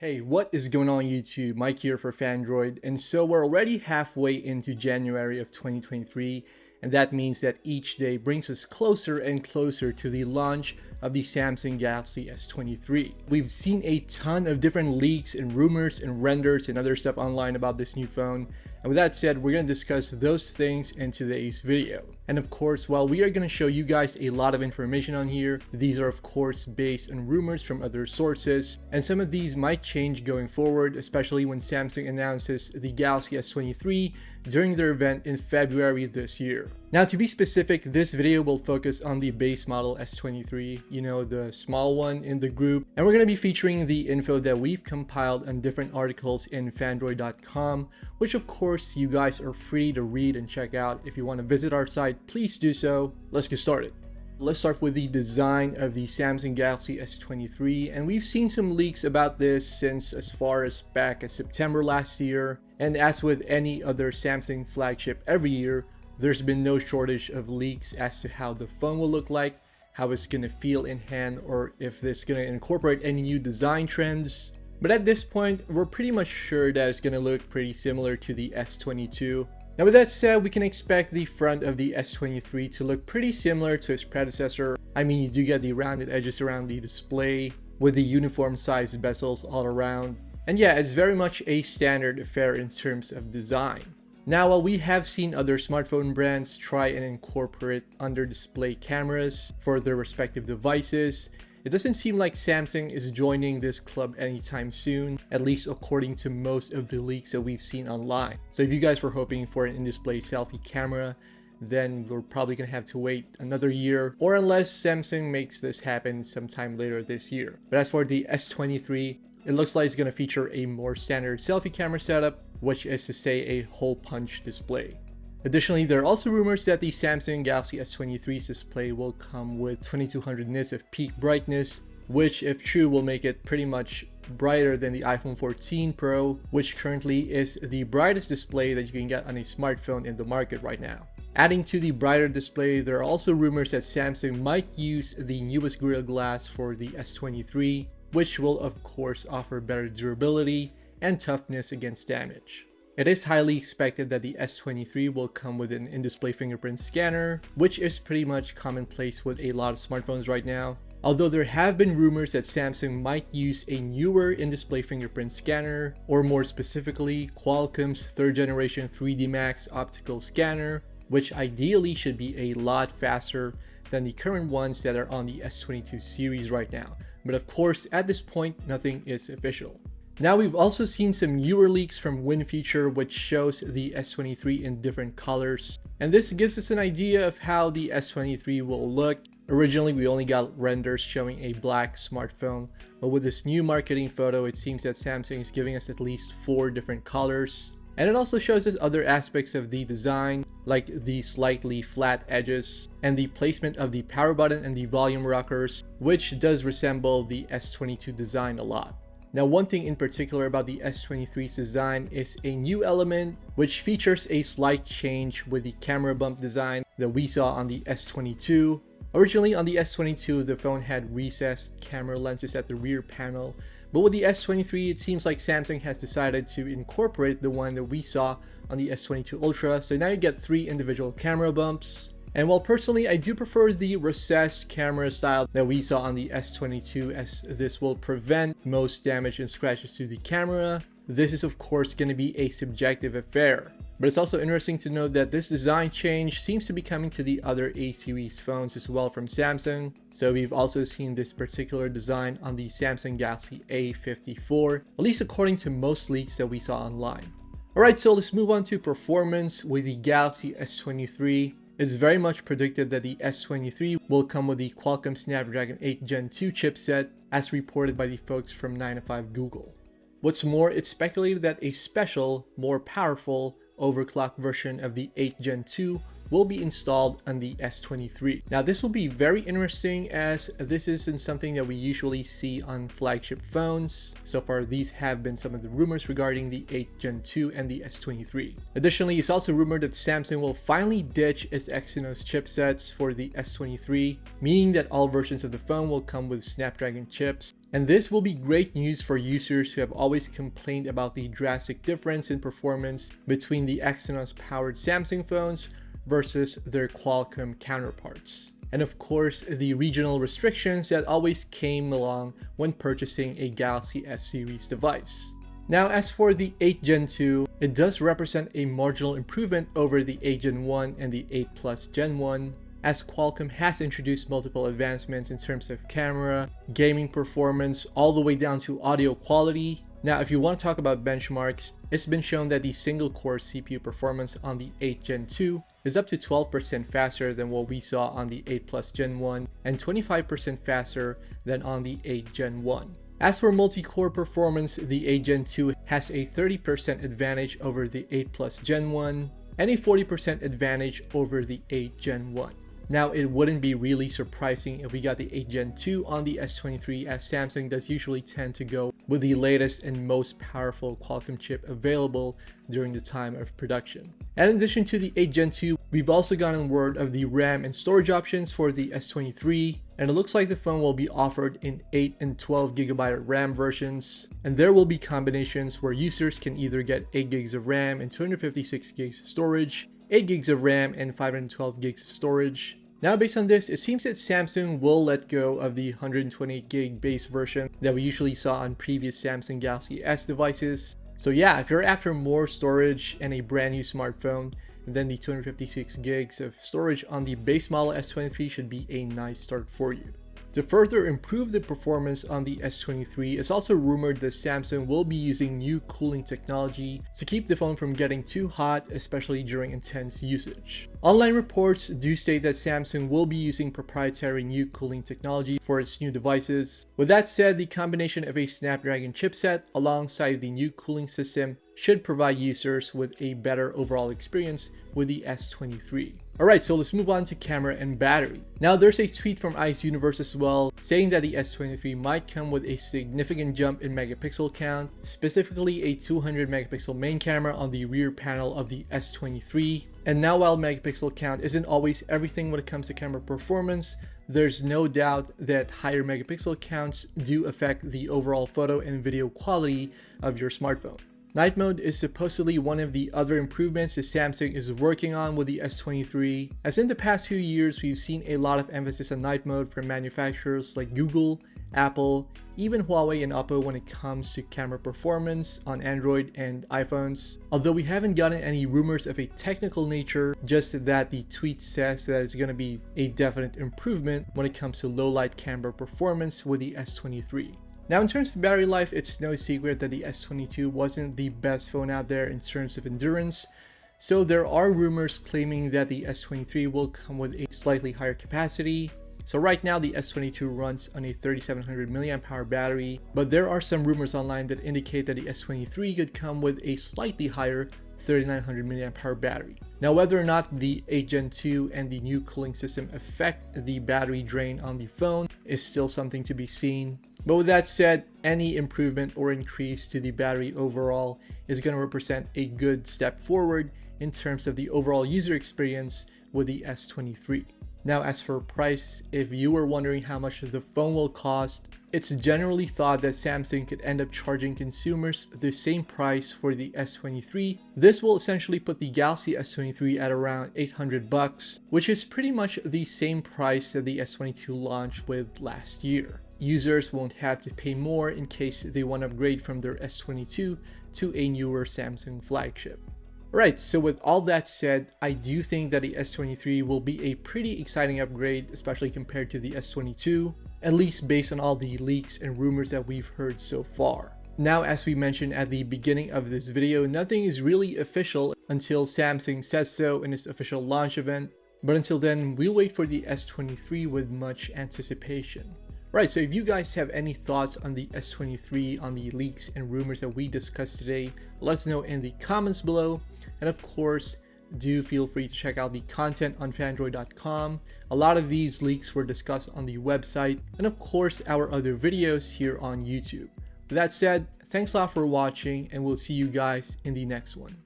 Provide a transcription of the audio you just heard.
Hey, what is going on YouTube? Mike here for Phandroid, and so we're already halfway into January of 2023, and that means that each day brings us closer and closer to the launch of the Samsung Galaxy S23. We've seen a ton of different leaks and rumors and renders and other stuff online about this new phone, and with that said, we're going to discuss those things in today's video. And of course, while we are going to show you guys a lot of information on here, these are of course based on rumors from other sources, and some of these might change going forward, especially when Samsung announces the Galaxy S23 during their event in February this year. Now, to be specific, this video will focus on the base model S23, you know, the small one in the group, and we're going to be featuring the info that we've compiled on different articles in Phandroid.com, which of course you guys are free to read and check out. If you want to visit our site, please do so. Let's get started. Let's start with the design of the Samsung Galaxy S23, and we've seen some leaks about this since as far as back as September last year, and as with any other Samsung flagship every year, there's been no shortage of leaks as to how the phone will look like, how it's going to feel in hand, or if it's going to incorporate any new design trends. But at this point, we're pretty much sure that it's going to look pretty similar to the S22. Now with that said, we can expect the front of the S23 to look pretty similar to its predecessor. I mean, you do get the rounded edges around the display with the uniform sized bezels all around. And yeah, it's very much a standard affair in terms of design. Now, while we have seen other smartphone brands try and incorporate under-display cameras for their respective devices, it doesn't seem like Samsung is joining this club anytime soon, at least according to most of the leaks that we've seen online. So if you guys were hoping for an in-display selfie camera, then we're probably going to have to wait another year, or unless Samsung makes this happen sometime later this year. But as for the S23, it looks like it's going to feature a more standard selfie camera setup, which is to say a hole punch display. Additionally, there are also rumors that the Samsung Galaxy S23's display will come with 2200 nits of peak brightness, which if true will make it pretty much brighter than the iPhone 14 Pro, which currently is the brightest display that you can get on a smartphone in the market right now. Adding to the brighter display, there are also rumors that Samsung might use the newest Gorilla Glass for the S23, which will of course offer better durability and toughness against damage. It is highly expected that the S23 will come with an in-display fingerprint scanner, which is pretty much commonplace with a lot of smartphones right now. Although there have been rumors that Samsung might use a newer in-display fingerprint scanner, or more specifically, Qualcomm's 3rd generation 3D Max optical scanner, which ideally should be a lot faster than the current ones that are on the S22 series right now. But of course, at this point, nothing is official. Now, we've also seen some newer leaks from WinFeature, which shows the S23 in different colors. And this gives us an idea of how the S23 will look. Originally, we only got renders showing a black smartphone, but with this new marketing photo, it seems that Samsung is giving us at least 4 different colors. And it also shows us other aspects of the design, like the slightly flat edges and the placement of the power button and the volume rockers, which does resemble the S22 design a lot. Now, one thing in particular about the S23's design is a new element which features a slight change with the camera bump design that we saw on the S22. Originally on the S22, the phone had recessed camera lenses at the rear panel, but with the S23, it seems like Samsung has decided to incorporate the one that we saw on the S22 Ultra, so now you get 3 individual camera bumps. And while personally I do prefer the recessed camera style that we saw on the S22, as this will prevent most damage and scratches to the camera, this is of course going to be a subjective affair. But it's also interesting to note that this design change seems to be coming to the other A series phones as well from Samsung. So we've also seen this particular design on the Samsung Galaxy A54, at least according to most leaks that we saw online. Alright, so let's move on to performance with the Galaxy S23. It's very much predicted that the S23 will come with the Qualcomm Snapdragon 8 Gen 2 chipset, as reported by the folks from 9to5 Google. What's more, it's speculated that a special, more powerful, overclocked version of the 8 Gen 2 will be installed on the S23. Now this will be very interesting as this isn't something that we usually see on flagship phones. So far these have been some of the rumors regarding the 8 Gen 2 and the S23. Additionally, it's also rumored that Samsung will finally ditch its Exynos chipsets for the S23, meaning that all versions of the phone will come with Snapdragon chips. And this will be great news for users who have always complained about the drastic difference in performance between the Exynos powered Samsung phones versus their Qualcomm counterparts. And of course, the regional restrictions that always came along when purchasing a Galaxy S series device. Now, as for the 8 Gen 2, it does represent a marginal improvement over the 8 Gen 1 and the 8 Plus Gen 1, as Qualcomm has introduced multiple advancements in terms of camera, gaming performance, all the way down to audio quality. Now, if you want to talk about benchmarks, it's been shown that the single-core CPU performance on the 8 Gen 2 is up to 12% faster than what we saw on the 8 Plus Gen 1 and 25% faster than on the 8 Gen 1. As for multi-core performance, the 8 Gen 2 has a 30% advantage over the 8 Plus Gen 1 and a 40% advantage over the 8 Gen 1. Now, it wouldn't be really surprising if we got the 8 Gen 2 on the S23, as Samsung does usually tend to go with the latest and most powerful Qualcomm chip available during the time of production. And in addition to the 8 Gen 2, we've also gotten word of the RAM and storage options for the S23, and it looks like the phone will be offered in 8 and 12 GB RAM versions, and there will be combinations where users can either get 8 GB of RAM and 256 GB of storage, 8 GB of RAM and 512 GB of storage. Now, based on this, it seems that Samsung will let go of the 128 GB base version that we usually saw on previous Samsung Galaxy S devices. So yeah, if you're after more storage and a brand new smartphone, then the 256 GB of storage on the base model S23 should be a nice start for you. To further improve the performance on the S23, it's also rumored that Samsung will be using new cooling technology to keep the phone from getting too hot, especially during intense usage. Online reports do state that Samsung will be using proprietary new cooling technology for its new devices. With that said, the combination of a Snapdragon chipset alongside the new cooling system should provide users with a better overall experience with the S23. Alright, so let's move on to camera and battery. Now, there's a tweet from Ice Universe as well, saying that the S23 might come with a significant jump in megapixel count, specifically a 200 megapixel main camera on the rear panel of the S23. And now, while megapixel count isn't always everything when it comes to camera performance, there's no doubt that higher megapixel counts do affect the overall photo and video quality of your smartphone. Night mode is supposedly one of the other improvements that Samsung is working on with the S23. As in the past few years, we've seen a lot of emphasis on night mode from manufacturers like Google, Apple, even Huawei and Oppo when it comes to camera performance on Android and iPhones. Although we haven't gotten any rumors of a technical nature, just that the tweet says that it's going to be a definite improvement when it comes to low light camera performance with the S23. Now, in terms of battery life, it's no secret that the S22 wasn't the best phone out there in terms of endurance. So there are rumors claiming that the S23 will come with a slightly higher capacity. So right now the S22 runs on a 3700 mAh battery, but there are some rumors online that indicate that the S23 could come with a slightly higher 3900 mAh battery. Now, whether or not the 8 Gen 2 and the new cooling system affect the battery drain on the phone is still something to be seen. But with that said, any improvement or increase to the battery overall is going to represent a good step forward in terms of the overall user experience with the S23. Now, as for price, if you were wondering how much the phone will cost, it's generally thought that Samsung could end up charging consumers the same price for the S23. This will essentially put the Galaxy S23 at around $800, which is pretty much the same price that the S22 launched with last year. Users won't have to pay more in case they want to upgrade from their S22 to a newer Samsung flagship. Right, so with all that said, I do think that the S23 will be a pretty exciting upgrade, especially compared to the S22, at least based on all the leaks and rumors that we've heard so far. Now, as we mentioned at the beginning of this video, nothing is really official until Samsung says so in its official launch event, but until then, we'll wait for the S23 with much anticipation. Right, so if you guys have any thoughts on the S23, on the leaks and rumors that we discussed today, let us know in the comments below. And of course, do feel free to check out the content on Phandroid.com. A lot of these leaks were discussed on the website, and of course our other videos here on YouTube. With that said, thanks a lot for watching, and we'll see you guys in the next one.